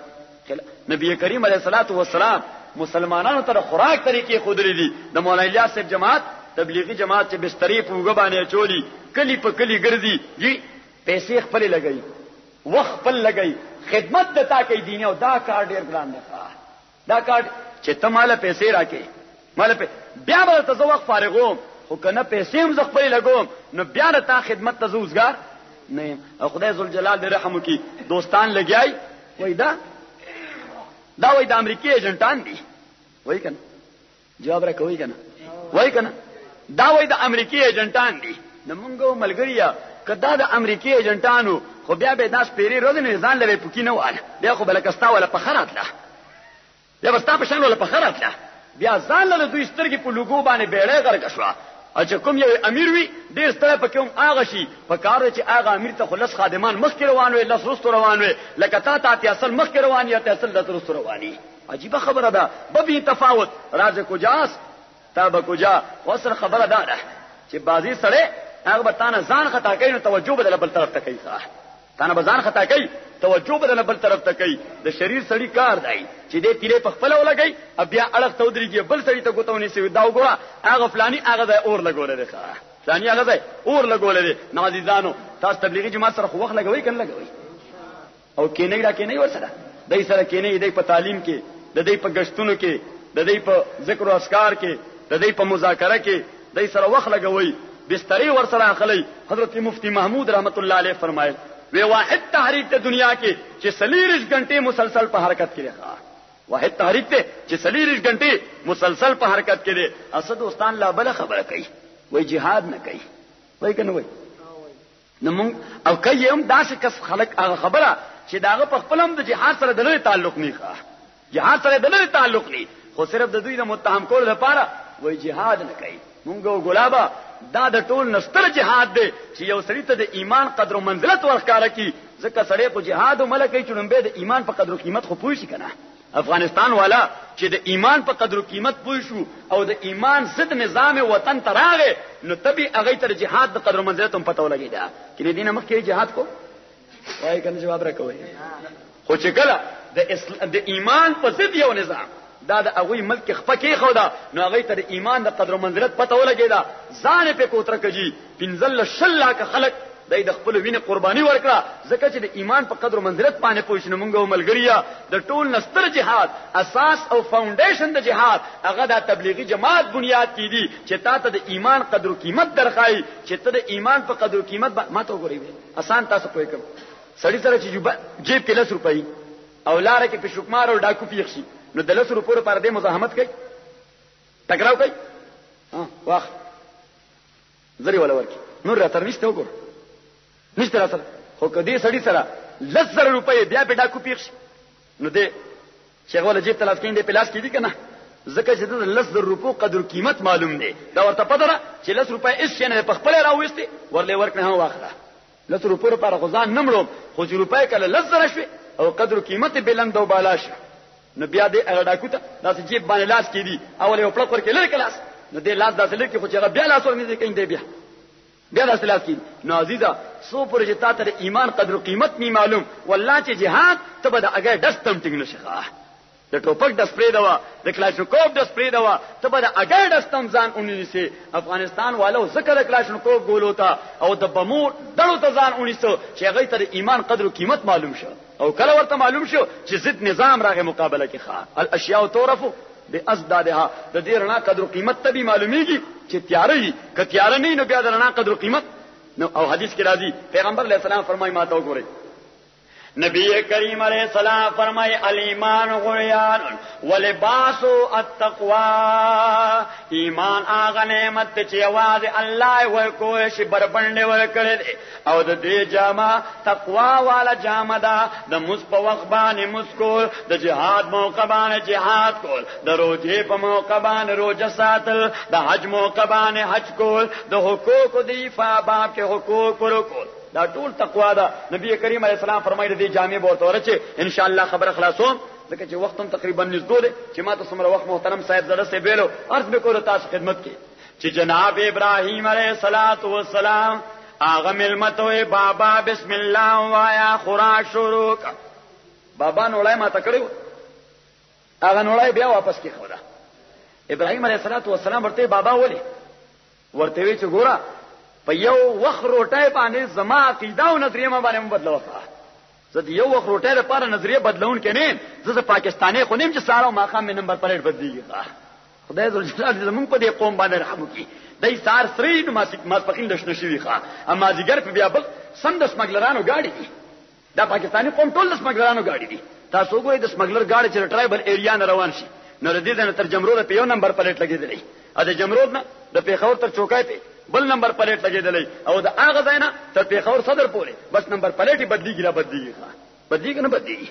نبی کریم علیه الصلاۃ والسلام مسلمانانو ته خوراک طریقې خود لري د مولانا الیاس صاحب جماعت تبلیغی جماعت چې بستری په وګ باندې چولی کلی په کلی ګرځي یي پیسې خپل لګي وخت خپل لګي خدمت دتا کوي دینه او دا کار ډیر ګران دی دا کار چې ته مال پیسې راکې مال په بیا به ته وخت فارغوم خو کنه پیسې هم ز خپل لګوم نو بیا ته خدمت ته زوزګار نه او خدای ذوالجلال دې رحم وکي دوستان لګیای وای دا وای د امریکای ایجنټان دي وای کنه جواب راکوي کنه وای کنه دا وای د امریکای ایجنټان دي نمونګو ملګریا کدا د امریکای ایجنټانو خو بیا به داس پیری روز نه ځان لوي پوکی نه واله بیا خو بلکستا ولا پخرات لا بیا وستا په شان ولا پخرات لا بیا ځان له دوی سترګې په لوګو باندې بیړې غرق شو اچھا کوم یو امیر وی ډیر ستړی پکې هم هغه شي په کار چې هغه امیر ته خلص خادمان مخکې روان وي لس رستو روان وي لکه تا اصل مخکې روان یا ته اصل د رستو رواني عجیب خبره ده به تفاوت راز کجاس تاب کجا وسره خبره ده چې بازی سره هغه به تانه ځان خطا کوي نو توجه بدل بل طرف ته کوي ښه تانه به ځان خطا کوي توجه بدل بل طرف ته کوي د شریر سړی کار دی چې دې تیرې په خپل ولګي بیا اړه ته ودرېږي بل سړی ته ګوتونی سي دا وګوره هغه فلاني هغه ځای اور لګولې ده ښه فلاني هغه ځای اور لګولې ده نازیدانو تاسو تبلیغي جماعت سره خو وخت لګوي کنه لګوي او کینې را کینې ورسره دای سره کینې دای په تعلیم کې د دې په گشتونو کې د دې په ذکر او اذکار کې د دې په مذاکره کې دای سره وخت لګوي بستری ور سره اخلي حضرت مفتی محمود رحمت الله علیه فرمایل وی واحد تحریک ته دنیا کې چې 40 غنټې مسلسل په حرکت کې راغله واحد تحریک ته چې 40 غنټې مسلسل په حرکت کې دي اسد دوستان لا بل خبره کوي وای jihad نه کوي وای کنه وای نو او کوي هم داسې کس خلق هغه خبره چې داغه په خپل هم د jihad سره د لوی تعلق نه ښه jihad سره د لوی تعلق نه خو صرف د دوی د متهم کول لپاره وای jihad نه کوي مونږ ګلابا دا د ټول نستر جهاد دی چې یو سړی ته د ایمان قدر او منزلت ورکاره کی ځکه سړی په جهاد او ملکه چونبه د ایمان په قدر او قیمت خو پوه شي کنه افغانستان والا چې د ایمان په قدر او قیمت پوه شو او د ایمان ضد نظام وطن تراغه نو تبي هغه ته جهاد د قدر او منزلت هم پته ولګی دا چې دینه مخکې جهاد کو وای کنه جواب راکوي خو چې کله د ایمان په ضد یو نظام دا د هغه ملک خپکه خو دا نو هغه ته ایمان د قدر او منزلت پته ولګی دا ځان په کوتره کجی پنځل شلا ک خلق د خپل وینه قرباني ورکړه ځکه چې د ایمان په قدر او منزلت باندې پوښتنه مونږه ملګریا د ټول نستر جهاد اساس او فاونډیشن د جهاد هغه د تبلیغي جماعت بنیاد کی دي چې تاسو د ایمان قدر او قیمت درخای چې ته د ایمان په قدر او قیمت ما ته وګورئ آسان تاسو پوهی کوم سړی سره چې جیب کې 10 روپۍ او لار کې په شکمار او ډاکو پیښ شي نو د 10 روپو لپاره د مزاحمت کوي ټکراو کوي واخ زری ولا ورکی نور را تر نشته وګور نشته را سره خو کدی سړی سره 10 روپۍ بیا په ډاکو پیښ شي نو دې شیخ ولا جیب تلاش کیندې پلاس کې دي کنه ځکه چې د 10 روپو قدر قیمت معلوم دی دا ورته پته ده چې 10 روپۍ هیڅ نه په خپل راوېستي ورلې ورکنه هو واخله 10 روپو لپاره غزان نمړم خو چې روپۍ کله 10 شوي او قدر قیمت بلند او بالا شي نو بیا دې هغه ډاکو ته داسې جیب باندې لاس کې دي اول یو پړک ورکې لری کلاس نو دې لاس داسې لری کې خو چې هغه بیا لاس ورنږدې کیندې بیا داسې لاس کې نو عزیزا سو پر چې تا ته ایمان قدر قیمت می معلوم والله چې جهاد ته به د هغه دستم ټینګ نشي د ټوپک د سپری دوا د کلاشنکوف د سپری دوا ته به د هغه دستم ځان اونیسي افغانستان والو ذکر کلاشنکوف ګولو تا او د بمو دړو ته ځان اونیسو چې هغه ته ایمان قدر قیمت معلوم شو او کله ورته معلوم شو چې ضد نظام راغی مقابله کې ښه الاشیاء تعرفو بازدادها د دې رڼا قدر قیمت ته به معلومیږي چې تیارې ک تیار نه نو بیا د رڼا قدر قیمت نو او حدیث کې راځي پیغمبر علیه السلام فرمایي ماته وګورئ نبی کریم علیہ السلام فرمائے الایمان غریان ولباس التقوی ایمان آغا نعمت چې आवाज الله ورکوي شي بربند ورکړي او د دې جامه تقوا والا جامه ده د مص په وخت باندې مسکول د جهاد موقع باندې جهاد کول د روزه په موقع باندې روزه ساتل د حج موقع باندې حج کول د حقوق دفاع باب کې حقوق ورکول دا ټول تقوا ده نبی کریم علیه السلام فرمایي دې جامع ورته ورچه ان شاء الله خبر خلاصوم ځکه چې وختم تقریبا نږدې دی چې ما ته څومره وخت محترم صاحب زړه سه بیلو عرض به کول تاسو خدمت کې چې جناب ابراهیم علیه السلام هغه ملمتوي بابا بسم الله وایا خوراک شروع بابا نولای ما تکړو هغه نولای بیا واپس کې خوره ابراهیم علیه السلام ورته بابا ورته وی چې ګوره په یو وخت روټای باندې زما عقیده او نظریه ما باندې بدلوه زه یو وخت روټای لپاره نظریه بدلون کې نه زه پاکستاني خو نیم چې سارو ماخام می نمبر پلیټ بدلیږي خدای زړه زمون په دې قوم باندې رحم وکړي دای سار سری نو ما سپخین دشنه شي ښه اما دیګر په بیا بل سم د سمګلرانو گاډي دي دا پاکستاني قوم ټول د سمګلرانو گاډي دي تاسو وګورئ د سمګلر گاډي چې ټرایبل ایریا نه روان شي نو د دې نه تر جمرود په یو نمبر پلیټ لګیدلې ا د جمرود نه د پیښور تر چوکای په بل نمبر پلیټ لګیدلې او د هغه ځای نه تر پیښور صدر پورې بس نمبر پلیټي بدلیږي را بدلیږي نه بدلیږي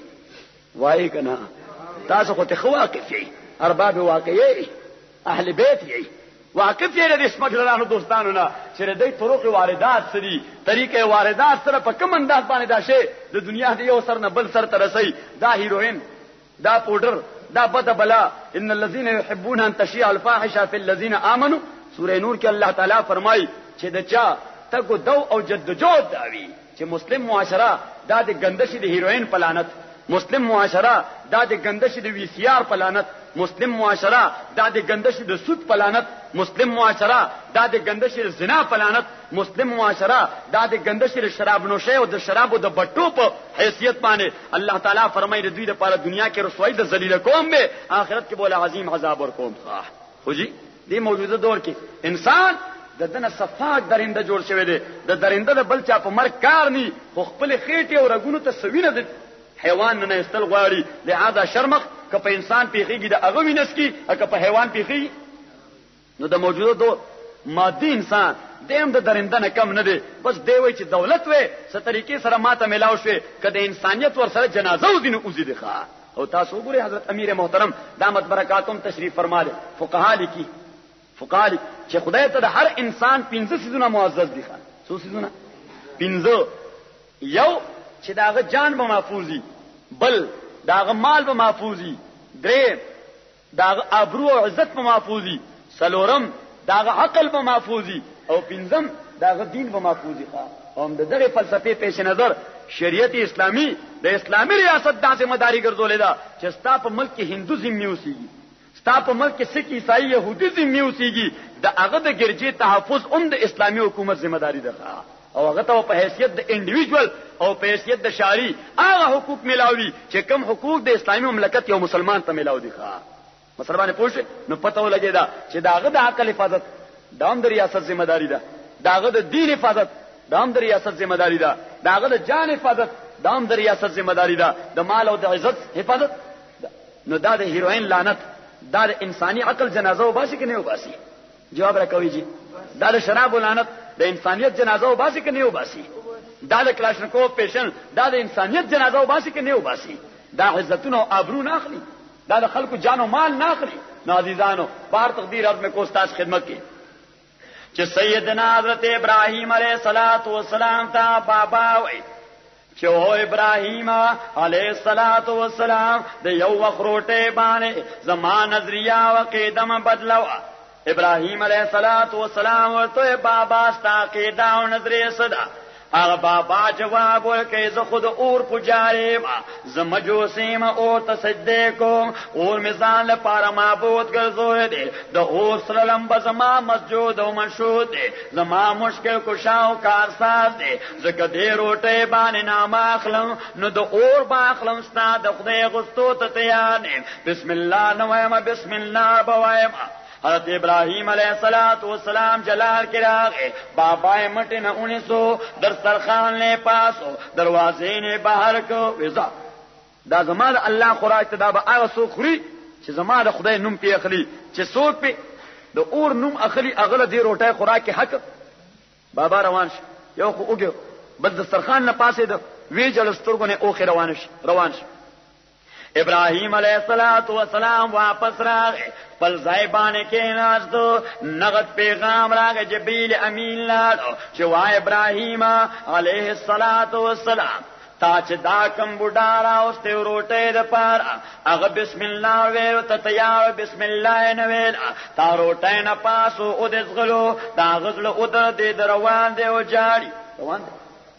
وای کنه تاسو خو ته واقف یې ارباب واقعي اهل بیت یې واقف یې د سمګلرانو دوستانو نه چې د دې طرق واردات سړي طریقې واردات سره په کوم انداز باندې دا شی د دنیا دی یو سر نه بل سر ته رسي دا هیروین دا پودر دا بد بلا ان الذين يحبون ان تشيع الفاحشه في الذين امنوا سوره نور کې الله تعالی فرمایي چې د چا تګو دو او جدوجہد داوي چې مسلم معاشره دا د ګندشي د هیروین پلانت مسلم معاشره دا د ګندشي د وی سی آر پلانت مسلم معاشره دا د ګندشي د سود پلانت مسلم معاشره دا د ګندشي د زنا پلانت مسلم معاشره دا د ګندشي د شراب نوشه او د شرابو د بټو په حیثیت باندې الله تعالی فرمایي د دوی لپاره دنیا کې رسوایی د ذلیل قوم به آخرت کې بوله عظیم عذاب ورکوم خو جی دې موجوده دور کې انسان د دنه صفاق درنده جوړ شوی دی د درنده د بل چا په مرګ کار ني خو خپل خېټه او رګونو ته سوینه د حیوان نه استل غواړي لہذا شرمخ که په انسان پیخیږي د هغه وینس کی که په حیوان پیخیږي نو د موجوده دور مادي انسان دیم د درنده نه کم نه دی بس دی وای چې دولت وې ست طریقې سره ماته ملاو شوه کله انسانيت ور سره جنازه وزینو اوزې دی ښا او تاسو وګورئ حضرت امیر محترم دامت برکاتهم تشریف فرماله فقها لیکي چې خدای ته د هر انسان 15 سيزونه معزز دي ښا څو سيزونه 15 یو چې داغه جان به محفوظي بل داغه مال به محفوظي درې داغه ابرو او عزت به محفوظي سلورم داغه عقل به محفوظي او پنځم داغه دین به محفوظي او هم دغه فلسفه پیش نظر شریعت اسلامی د اسلامي ریاست د ذمہ داری ګرځولې ده چې ستا په ملک کې هندو ذمہ اوسېږي ستا په ملک کې سکھ عیسائی يهودي ذمہ اوسېږي د هغه د ګرځي تحفظ هم د اسلامي حکومت ذمہ داری ده او هغه ته په حیثیت د انډیویډوال او په حیثیت د شاری هغه حقوق ملاوي چې کوم حقوق د اسلامي مملکت یو مسلمان ته ملاو دي مسلمان پوښ نو پته ولګی دا چې داغه د عقل حفاظت دام د ریاست ذمہ داری ده داغه د دین حفاظت دام د ریاست ذمہ داری ده داغه د جان حفاظت دام د ریاست ذمہ داری ده د مال او د عزت حفاظت نو دا د هیروین لعنت دا د انساني عقل جنازه وباسي کنه وباسي جواب راکوي جی دا د شراب لعنت د انسانيت جنازه وباسي کنه وباسي دا د کلاشنکوف پیشن دا د انسانيت جنازه وباسي کنه وباسي دا عزتونه او ابرو نه اخلي دا د خلکو جان او مال نه اخلي نو عزیزانو بار تقدیر عرض میں کو استاد خدمت کی چې سیدنا حضرت ابراهیم علیه الصلاۃ والسلام تا بابا وای چې او ابراهیم علیه الصلاۃ والسلام د یو وخروټه باندې زمان نظریه او قدم بدلوا ابراهیم علیه الصلاۃ والسلام ورته بابا ستا قیدا او نظریه صدا هغه بابا جواب ورکړي زه خود اور پجاري ما زمجوسیم او تسجده کوم اور میزان لپاره معبود ګرځوي دي د اور سره لمبه زما مسجود او منشود دي زما مشکل کوشاو کارساز دي زکه دې روټه باندې نام اخلم نو د اور باخلم ستا د خدای غستو ته تیار بسم الله نو بسم الله بوایم حضرت ابراهیم علیہ الصلوۃ والسلام جلال کې راغې بابا یې مټ نه 1900 در سرخان نه پاسو دروازې نه بهر کو وزا دا زمال الله خوراک ته دا به هغه سو خوري چې زمال خدای نوم پی اخلي چې څوک په د اور نوم اخلي اغله دی روټه خوراک حق بابا روان شي یو خو وګو بس د سرخان نه پاسې د وی جل سترګونه اوخه روان شي ابراهیم علیہ الصلوۃ والسلام واپس راغې پل زایبانه کې ناستو نغد پیغام راغې جبرئیل امین لاړو چې وا ابراهیم علیہ الصلوۃ والسلام تا چې دا کم بوډا راوسته روټه د پاره هغه بسم الله ویل ته تیار بسم الله نه ویل تا روټه نه پاسو او د زغلو دا غزل او د روان دی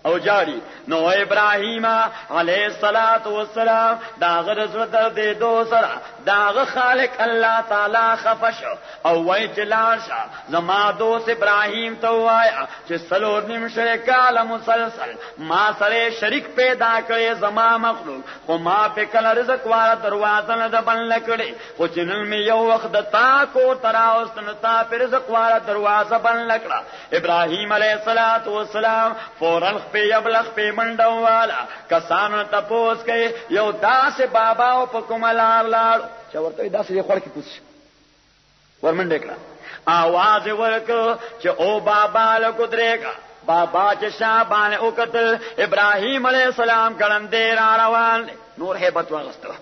او جاری نو ابراهیم علیہ الصلوۃ والسلام دا غرض درد دو سره دا خالق الله تعالی خفش او وای جلال شاه زما دوست ابراهیم ته وایا چې سلور نیم شریکاله مسلسل ما سره شریک پیدا کړي زما مخلوق خو ما په کله رزق واره دروازه نه د بن لکړي خو جنل می یو وخت تا کو تراوست نو تا په رزق واره دروازه بن لکړه ابراهیم علیہ الصلوۃ والسلام فورن په یبلغ په منډو والا کسانو تپوس کوي یو داسې بابا او په کوم لار لاړ چې ورته داسې خور کې پوس ورمنډه کړه आवाज ورکو چې او بابا له قدرېګا بابا چې شابان او قتل ابراهيم عليه السلام ګړندې را روان نور hebat واغسته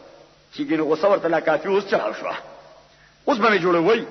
چې ګنو غوسه ورته لا کافي اوس چل شو اوس به جوړوي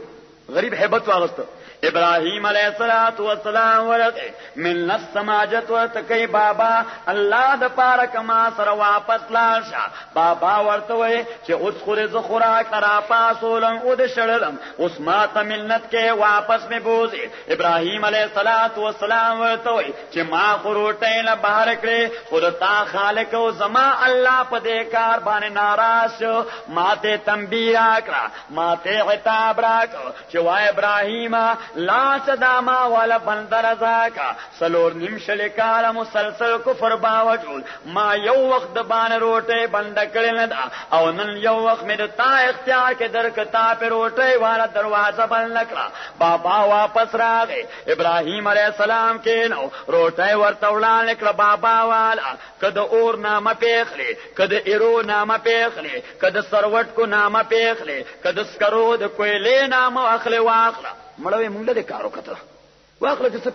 غریب hebat واغسته ابراهيم عليه السلام ورته من السماجت ورتکي بابا الله د پاره کما سره واپس لاړ شه بابا ورته وي چې اوس خوري ز خوراک را پاسولم او د شړلم اوس ما ته منت کې واپس می بوزي ابراهيم عليه السلام ورته وي چې ما خروټې نه بهر کړې خدای خالق او زما الله په دې کار باندې ناراض شو ماته تنبيه راکړه ماته عتاب راکړه چې وای ابراهيم لا صداما والا بندر زاکا سلور نمشل کالا مسلسل کفر باوجود ما یو وقت دبان روٹے بند کړل دا او نن یو وقت مې د تا اختیار کې درکتا په روټے والا دروازه بند کړه بابا واپس راغی ابراهيم عليه السلام کې نو روټے ورته وړاندې کړه بابا والا کده اور نامه پیخلی کده ایرو نامه پیخلی کده سروټ کو نامه پیخلی کده سکرو د کویلې نامه اخلي واخله مړوي مونږ له کارو کته واخله چې څه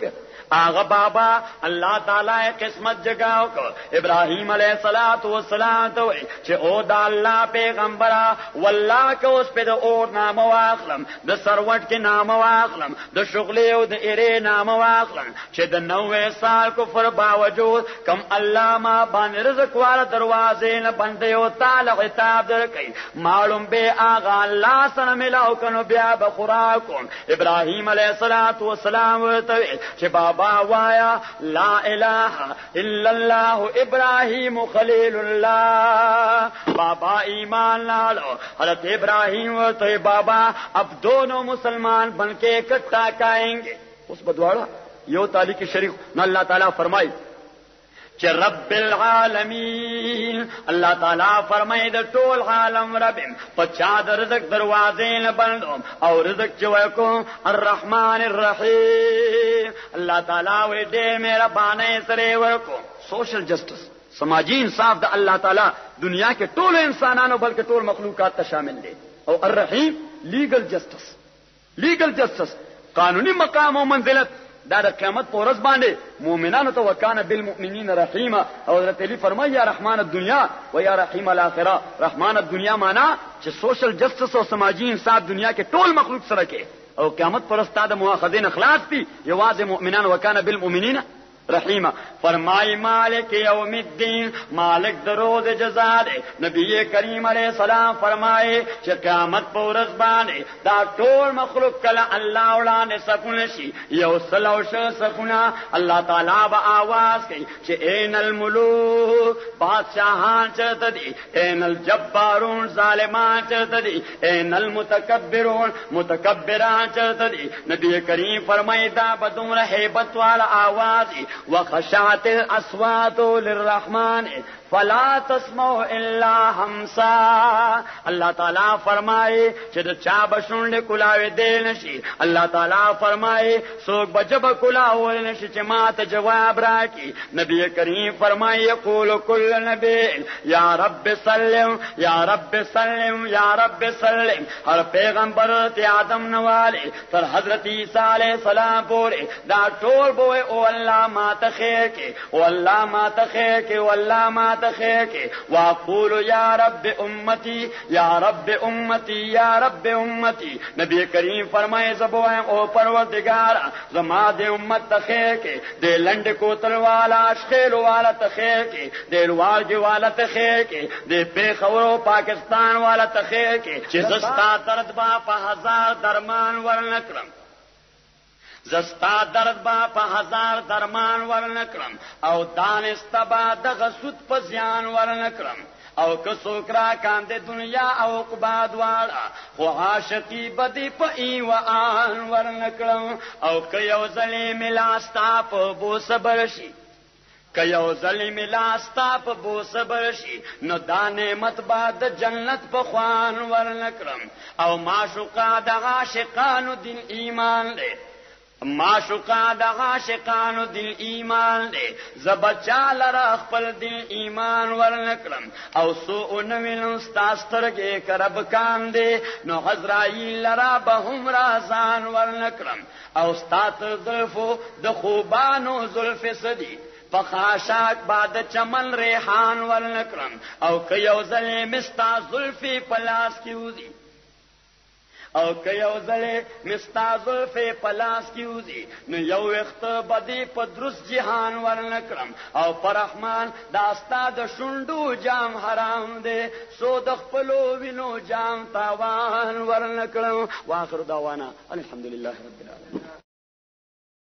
آغا بابا اللہ تعالی قسمت جگاو کو ابراہیم علیہ السلام تو چې او دا اللہ پیغمبرا واللہ کو اس پہ دا اور نام واخلم دا سروٹ کے نام واخلم دا شغلی او دا ارے نام واخلم چې دا 90 سال کفر باوجود کم اللہ ما بان رزق والا دروازے نہ بندیو تعالی خطاب در کئی معلوم بے آغا اللہ سن ملاو کنو بیا بخوراکم ابراہیم علیہ السلام چې بابا وایا لا الہ الا اللہ ابراہیم خلیل اللہ بابا ایمان لالو حضرت ابراہیم تو بابا اب دونوں مسلمان بن کے اکٹھا کھائیں گے اس بدواڑا یو تعالی کی شریف نہ اللہ تعالیٰ فرمائی چې رب العالمین الله تعالی فرمای د ټول عالم رب په چا د رزق دروازې نه بندوم او رزق چې وکم الرحمن الرحیم الله تعالی وې دې مهربانه سره ورکو سوشل جسټس سماجی انصاف د الله تعالی دنیا کې ټول انسانانو بلکې ټول مخلوقات ته شامل دي او الرحیم لیګل جسټس قانوني مقام او منزلت دا د قیامت په ورځ باندې مؤمنانو ته وکانه بالمؤمنین رحیما او حضرت علی فرمایي یا رحمان الدنیا و یا رحیم الاخره رحمان الدنیا معنا چې سوشل جسټس او سماجی انصاف دنیا کې ټول مخلوق سره کې او قیامت پر ورځ د مؤاخذین اخلاص دي یوازې مؤمنان وکانه بالمؤمنین رحیمہ فرمائی مالک یوم الدین مالک دروز جزا دے نبی کریم علیہ السلام فرمائے چې قیامت په ورځ باندې دا ټول مخلوق کله الله وړاندې سکون شي یو سلو شو سکونه الله تعالی به आवाज کوي چې این الملوک بادشاہان چرته دي این الجبارون ظالمان چرته دي این المتکبرون متکبران چرته دي نبی کریم فرمائے دا بدومره hebat والا आवाज وخشعت الاصوات للرحمن فلا تسمعوا الا همسا اللہ تعالی فرمائے چې د چا بشونډه کلاوي دین شي الله تعالی فرمائے سوک بجب کلاوي نشي چې ما ته جواب راکي نبی کریم فرمائے یقول کل نبی یا رب سلم یا رب سلم یا رب سلم ہر پیغمبر ته آدم نواله تر حضرت عیسی علیہ السلام پورې دا ټول بوئے او الله ما ته خیر کې او الله ما ته خیر کې او الله ما خیر کے واقول یا رب امتی یا رب امتی یا رب امتی نبی کریم فرمائے زبوائیں او پروردگار زما دے امت تخیر کے دے لنڈ کوتل والا اشخیل والا تخیر کے دے الوارج والا تخیر کے دے پیخورو پاکستان والا تخیر کے چیزستا درد با پا ہزار درمان ورنکرم زستا درد با په هزار درمان ورنکرم او دانستا با دغه سود په زیان ورنکرم او که سوکرا کاندې دنیا او عقبا دواړه خو عاشقی بدی په ای و آن ورنکرم او که یو ځلې ملاستا په بو صبر شي که یو ځلې ملاستا په بو صبر شي نو دا نعمت با د جنت په خوان ورنکرم او معشوقا د عاشقانو دین ایمان دی معشوقا د عاشقانو دل ایمان دی زبچا لرا خپل دل ایمان ورنکړم او سو نوینم ستا سترګې کرب کان دی نو عزرائیل لرا به هم رازان ورنکړم او ستا تر زلفو د خوبانو زلف سدي پخاشاک بعد چمن ریحان ورنکړم او که یو ځلې مستا زلفې پلاس کې وځي او که یو ځلې مستا زلفې پلاس کې وځي نو یو وخت بدی په درست جهان ورنکړم او پر رحمان دا ستا د شونډو جام حرام دی سو د خپلو وینو جام تاوان ورنکړم واخر دعوانا الحمدلله رب العالمین